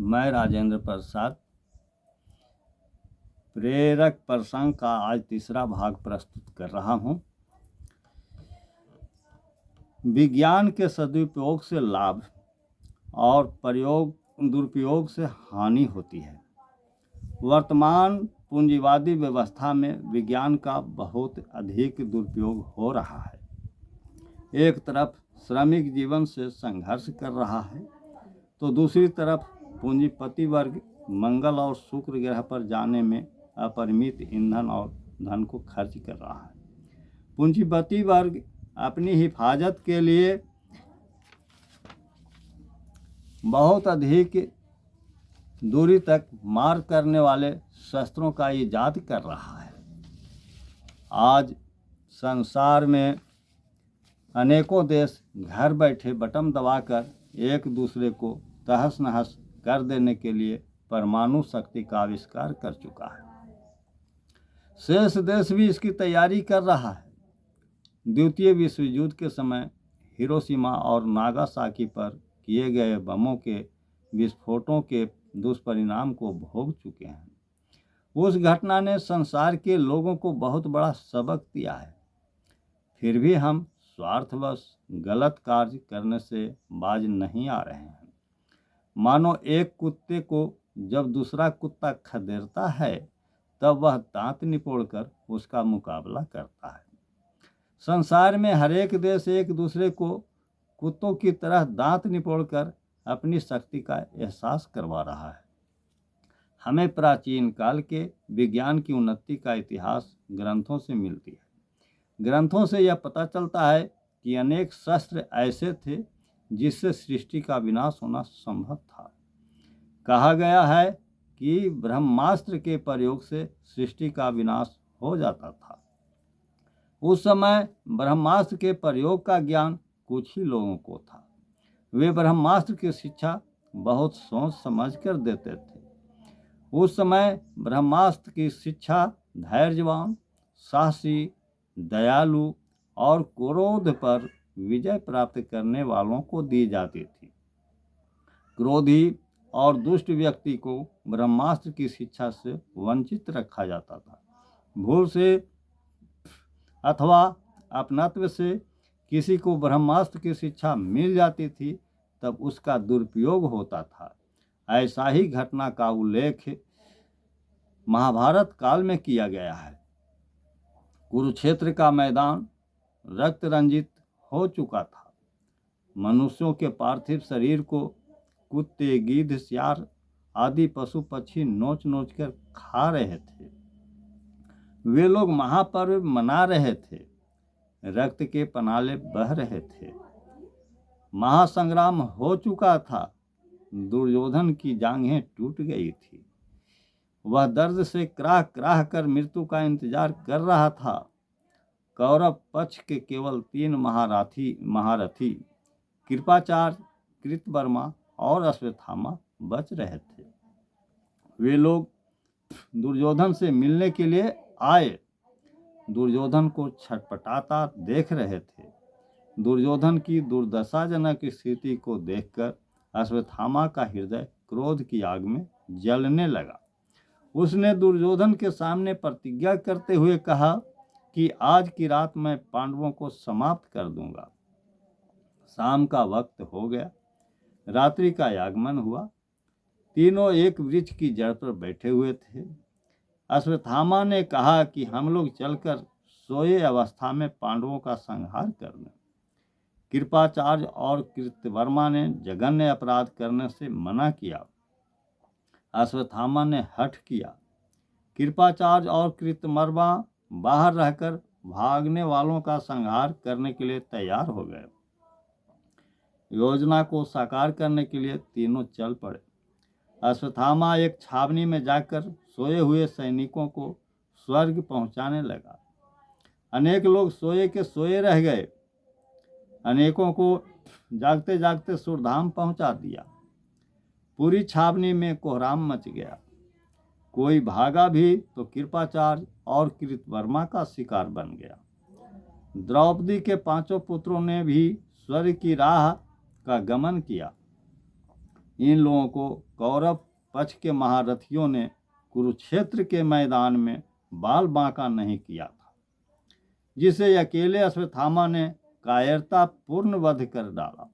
मैं राजेंद्र प्रसाद प्रेरक प्रसंग का आज तीसरा भाग प्रस्तुत कर रहा हूँ। विज्ञान के सदुपयोग से लाभ और दुरुपयोग से हानि होती है। वर्तमान पूंजीवादी व्यवस्था में विज्ञान का बहुत अधिक दुरुपयोग हो रहा है। एक तरफ श्रमिक जीवन से संघर्ष कर रहा है तो दूसरी तरफ पूंजीपति वर्ग मंगल और शुक्र ग्रह पर जाने में अपरिमित ईंधन और धन को खर्च कर रहा है। पूंजीपति वर्ग अपनी हिफाजत के लिए बहुत अधिक दूरी तक मार करने वाले शस्त्रों का इजाद कर रहा है। आज संसार में अनेकों देश घर बैठे बटन दबाकर एक दूसरे को तहस नहस कर देने के लिए परमाणु शक्ति का आविष्कार कर चुका है। शेष देश भी इसकी तैयारी कर रहा है। द्वितीय विश्व युद्ध के समय हिरोशिमा और नागासाकी पर किए गए बमों के विस्फोटों के दुष्परिणाम को भोग चुके हैं। उस घटना ने संसार के लोगों को बहुत बड़ा सबक दिया है। फिर भी हम स्वार्थवश गलत कार्य करने से बाज नहीं आ रहे हैं। मानो एक कुत्ते को जब दूसरा कुत्ता खदेड़ता है तब वह दांत निपोड़कर उसका मुकाबला करता है। संसार में हर एक देश एक दूसरे को कुत्तों की तरह दांत निपोड़कर अपनी शक्ति का एहसास करवा रहा है। हमें प्राचीन काल के विज्ञान की उन्नति का इतिहास ग्रंथों से मिलती है। ग्रंथों से यह पता चलता है कि अनेक शस्त्र ऐसे थे जिससे सृष्टि का विनाश होना संभव था। कहा गया है कि ब्रह्मास्त्र के प्रयोग से सृष्टि का विनाश हो जाता था। उस समय ब्रह्मास्त्र के प्रयोग का ज्ञान कुछ ही लोगों को था। वे ब्रह्मास्त्र की शिक्षा बहुत सोच समझ कर देते थे। उस समय ब्रह्मास्त्र की शिक्षा धैर्यवान, साहसी, दयालु और क्रोध पर विजय प्राप्त करने वालों को दी जाती थी। क्रोधी और दुष्ट व्यक्ति को ब्रह्मास्त्र की शिक्षा से वंचित रखा जाता था। भूल से अथवा अपनत्व से किसी को ब्रह्मास्त्र की शिक्षा मिल जाती थी तब उसका दुरुपयोग होता था। ऐसा ही घटना का उल्लेख महाभारत काल में किया गया है। कुरुक्षेत्र का मैदान रक्त रंजित हो चुका था। मनुष्यों के पार्थिव शरीर को कुत्ते, गिद्ध, सियार आदि पशु पक्षी नोच नोच कर खा रहे थे। वे लोग महापर्व मना रहे थे। रक्त के पनाले बह रहे थे। महासंग्राम हो चुका था। दुर्योधन की जांघें टूट गई थी। वह दर्द से कृह कृह कर मृत्यु का इंतजार कर रहा था। कौरव पक्ष के केवल 3 महारथी कृपाचार्य, कृतवर्मा और अश्वत्थामा बच रहे थे। वे लोग दुर्योधन से मिलने के लिए आए। दुर्योधन को छटपटाता देख रहे थे। दुर्योधन की दुर्दशाजनक स्थिति को देखकर अश्वत्थामा का हृदय क्रोध की आग में जलने लगा। उसने दुर्योधन के सामने प्रतिज्ञा करते हुए कहा कि आज की रात मैं पांडवों को समाप्त कर दूंगा। शाम का वक्त हो गया। रात्रि का आगमन हुआ। तीनों एक वृक्ष की जड़ पर बैठे हुए थे। अश्वत्थामा ने कहा कि हम लोग चलकर सोए अवस्था में पांडवों का संहार कर दें। कृपाचार्य और कृतवर्मा ने जघन्य अपराध करने से मना किया। अश्वत्थामा ने हठ किया। कृपाचार्य और कृतवर्मा बाहर रहकर भागने वालों का संहार करने के लिए तैयार हो गए। योजना को साकार करने के लिए तीनों चल पड़े। अश्वत्थामा एक छावनी में जाकर सोए हुए सैनिकों को स्वर्ग पहुंचाने लगा। अनेक लोग सोए के सोए रह गए। अनेकों को जागते जागते सुरधाम पहुंचा दिया। पूरी छावनी में कोहराम मच गया। कोई भागा भी तो कृपाचार्य और कृतवर्मा का शिकार बन गया। द्रौपदी के 5 पुत्रों ने भी स्वर्ग की राह का गमन किया। इन लोगों को कौरव पक्ष के महारथियों ने कुरुक्षेत्र के मैदान में बाल बांका नहीं किया था, जिसे अकेले अश्वत्थामा ने कायरतापूर्ण वध कर डाला।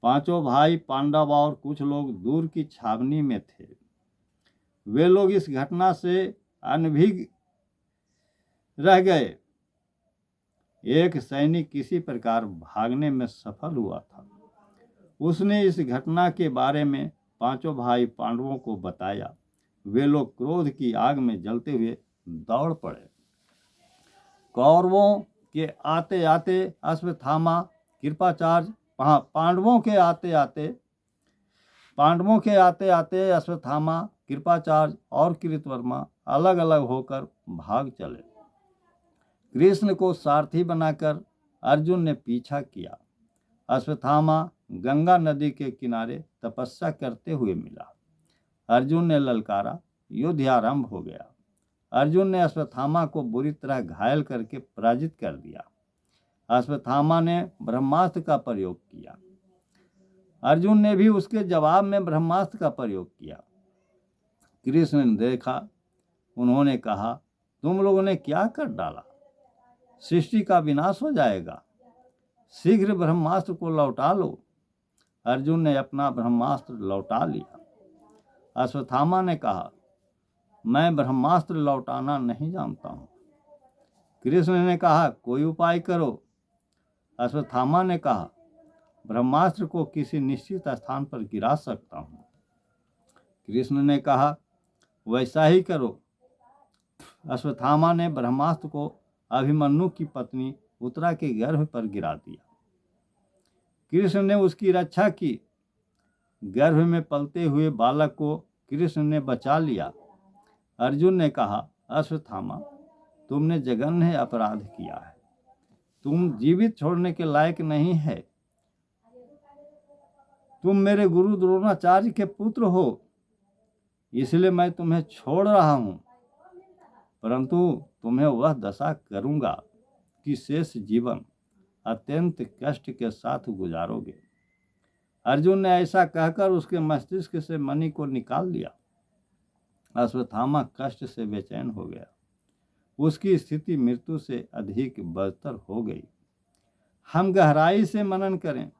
पांचों भाई पांडव और कुछ लोग दूर की छावनी में थे। वे लोग इस घटना से अनभिज्ञ रह गए। एक सैनिक किसी प्रकार भागने में सफल हुआ था। उसने इस घटना के बारे में पांचों भाई पांडवों को बताया। वे लोग क्रोध की आग में जलते हुए दौड़ पड़े। कौरवों के आते आते अश्वत्थामा, कृपाचार्य, पांडवों के आते आते अश्वत्थामा, कृपाचार्य और कृतवर्मा अलग अलग होकर भाग चले। कृष्ण को सारथी बनाकर अर्जुन ने पीछा किया। अश्वत्थामा गंगा नदी के किनारे तपस्या करते हुए मिला। अर्जुन ने ललकारा, युद्ध आरंभ हो गया। अर्जुन ने अश्वत्थामा को बुरी तरह घायल करके पराजित कर दिया। अश्वत्थामा ने ब्रह्मास्त्र का प्रयोग किया। अर्जुन ने भी उसके जवाब में ब्रह्मास्त्र का प्रयोग किया। कृष्ण ने देखा, उन्होंने कहा, तुम लोगों ने क्या कर डाला? सृष्टि का विनाश हो जाएगा। शीघ्र ब्रह्मास्त्र को लौटा लो। अर्जुन ने अपना ब्रह्मास्त्र लौटा लिया। अश्वत्थामा ने कहा, मैं ब्रह्मास्त्र लौटाना नहीं जानता हूँ। कृष्ण ने कहा, कोई उपाय करो। अश्वत्थामा ने कहा, ब्रह्मास्त्र को किसी निश्चित स्थान पर गिरा सकता हूँ। कृष्ण ने कहा, वैसा ही करो। अश्वत्थामा ने ब्रह्मास्त्र को अभिमन्यु की पत्नी उत्तरा के गर्भ पर गिरा दिया। कृष्ण ने उसकी रक्षा की। गर्भ में पलते हुए बालक को कृष्ण ने बचा लिया। अर्जुन ने कहा, अश्वत्थामा, तुमने जघन्य अपराध किया है। तुम जीवित छोड़ने के लायक नहीं है। तुम मेरे गुरु द्रोणाचार्य के पुत्र हो, इसलिए मैं तुम्हें छोड़ रहा हूँ, परंतु तुम्हें वह दशा करूँगा कि शेष जीवन अत्यंत कष्ट के साथ गुजारोगे। अर्जुन ने ऐसा कहकर उसके मस्तिष्क से मणि को निकाल दिया। अश्वत्थामा कष्ट से बेचैन हो गया। उसकी स्थिति मृत्यु से अधिक बदतर हो गई। हम गहराई से मनन करें।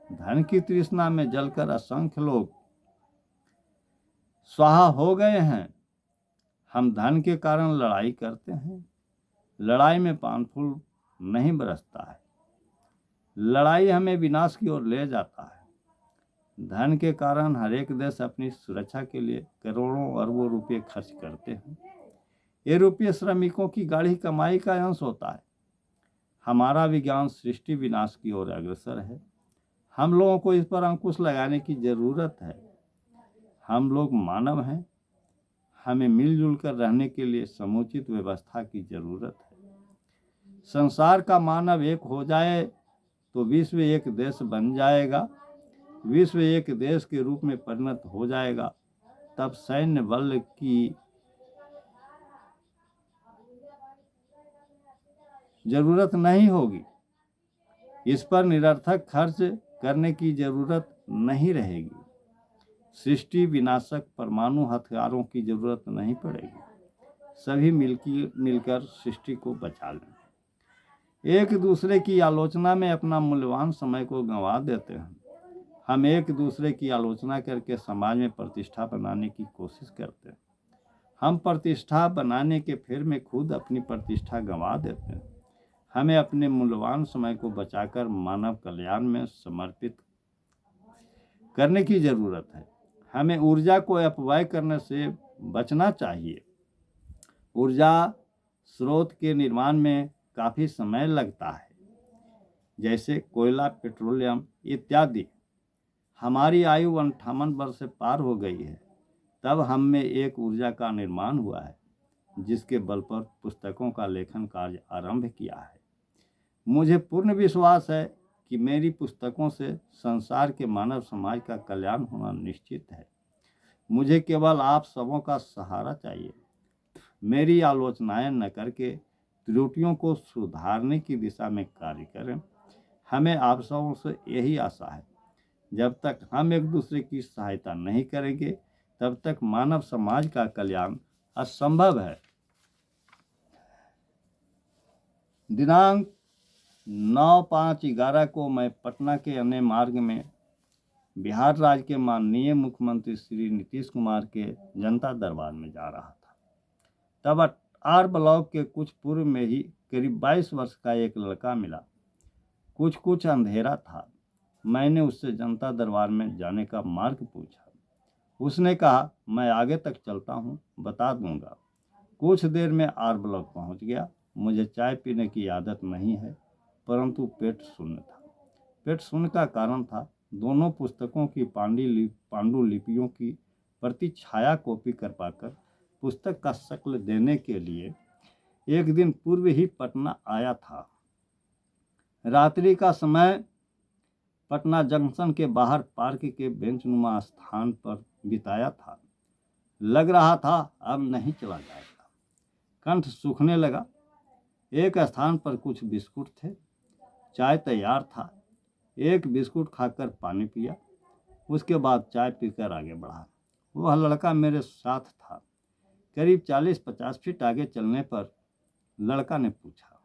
धन की तृष्णा में जलकर असंख्य लोग स्वाहा हो गए हैं। हम धन के कारण लड़ाई करते हैं। लड़ाई में पान फूल नहीं बरसता है। लड़ाई हमें विनाश की ओर ले जाता है। धन के कारण हर एक देश अपनी सुरक्षा के लिए करोड़ों अरबों रुपये खर्च करते हैं। ये रुपये श्रमिकों की गाढ़ी कमाई का अंश होता है। हमारा विज्ञान सृष्टि विनाश की ओर अग्रसर है। हम लोगों को इस पर अंकुश लगाने की जरूरत है। हम लोग मानव हैं। हमें मिलजुल कर रहने के लिए समुचित व्यवस्था की जरूरत है। संसार का मानव एक हो जाए तो विश्व एक देश बन जाएगा। विश्व एक देश के रूप में परिणत हो जाएगा। तब सैन्य बल की जरूरत नहीं होगी। इस पर निरर्थक खर्च करने की जरूरत नहीं रहेगी। सृष्टि विनाशक परमाणु हथियारों की जरूरत नहीं पड़ेगी। सभी मिलकर सृष्टि को बचा लें। एक दूसरे की आलोचना में अपना मूल्यवान समय को गंवा देते हैं। हम एक दूसरे की आलोचना करके समाज में प्रतिष्ठा बनाने की कोशिश करते हैं। हम प्रतिष्ठा बनाने के फेर में खुद अपनी प्रतिष्ठा गंवा देते हैं। हमें अपने मूल्यवान समय को बचाकर मानव कल्याण में समर्पित करने की जरूरत है। हमें ऊर्जा को अपव्यय करने से बचना चाहिए। ऊर्जा स्रोत के निर्माण में काफ़ी समय लगता है, जैसे कोयला, पेट्रोलियम इत्यादि। हमारी आयु 58 वर्ष से पार हो गई है, तब हम में एक ऊर्जा का निर्माण हुआ है, जिसके बल पर पुस्तकों का लेखन कार्य आरंभ किया है। मुझे पूर्ण विश्वास है कि मेरी पुस्तकों से संसार के मानव समाज का कल्याण होना निश्चित है। मुझे केवल आप सबों का सहारा चाहिए। मेरी आलोचनाएं न करके त्रुटियों को सुधारने की दिशा में कार्य करें। हमें आप सबों से यही आशा है। जब तक हम एक दूसरे की सहायता नहीं करेंगे तब तक मानव समाज का कल्याण असंभव है। दिनांक 9/5/11 को मैं पटना के अन्य मार्ग में बिहार राज्य के माननीय मुख्यमंत्री श्री नीतीश कुमार के जनता दरबार में जा रहा था। तब आर ब्लॉक के कुछ पूर्व में ही करीब 22 वर्ष का एक लड़का मिला। कुछ अंधेरा था। मैंने उससे जनता दरबार में जाने का मार्ग पूछा। उसने कहा, मैं आगे तक चलता हूँ, बता दूंगा। कुछ देर में आर ब्लॉक पहुँच गया। मुझे चाय पीने की आदत नहीं है, परंतु पेट शून्य था। पेट शून्य का कारण था दोनों पुस्तकों की पांडुलिपियों की प्रति छाया कॉपी करवाकर पुस्तक का शक्ल देने के लिए एक दिन पूर्व ही पटना आया था। रात्रि का समय पटना जंक्शन के बाहर पार्क के बेंचनुमा स्थान पर बिताया था। लग रहा था अब नहीं चला जाएगा। कंठ सूखने लगा। एक स्थान पर कुछ बिस्कुट थे। चाय तैयार था। एक बिस्कुट खाकर पानी पिया। उसके बाद चाय पीकर आगे बढ़ा। वह लड़का मेरे साथ था। करीब 40-50 फीट आगे चलने पर लड़का ने पूछा,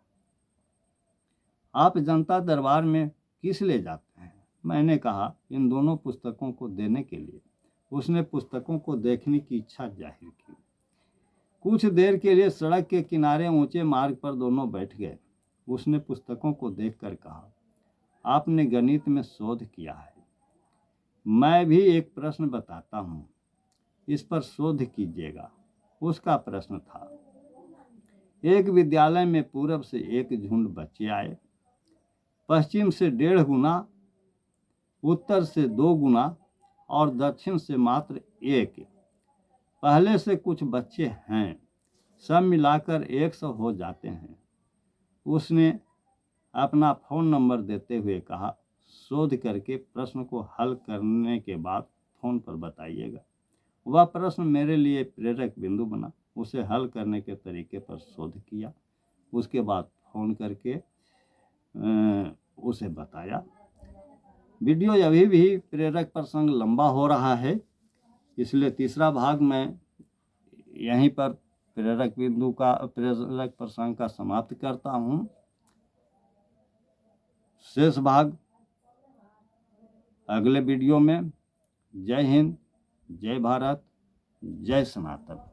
आप जनता दरबार में किस लिए जाते हैं? मैंने कहा, इन दोनों पुस्तकों को देने के लिए। उसने पुस्तकों को देखने की इच्छा जाहिर की। कुछ देर के लिए सड़क के किनारे ऊंचे मार्ग पर दोनों बैठ गए। उसने पुस्तकों को देखकर कहा, आपने गणित में शोध किया है। मैं भी एक प्रश्न बताता हूँ, इस पर शोध कीजिएगा। उसका प्रश्न था, एक विद्यालय में पूरब से एक झुंड बच्चे आए, पश्चिम से 1.5 गुना, उत्तर से 2 गुना और दक्षिण से मात्र 1। पहले से कुछ बच्चे हैं, सब मिलाकर 100 हो जाते हैं। उसने अपना फ़ोन नंबर देते हुए कहा, शोध करके प्रश्न को हल करने के बाद फ़ोन पर बताइएगा। वह प्रश्न मेरे लिए प्रेरक बिंदु बना। उसे हल करने के तरीके पर शोध किया। उसके बाद फ़ोन करके उसे बताया। वीडियो अभी भी प्रेरक प्रसंग लंबा हो रहा है, इसलिए तीसरा भाग मैं यहीं पर प्रेरक प्रसंग का समाप्त करता हूँ। शेष भाग अगले वीडियो में। जय हिंद, जय भारत, जय सनातन।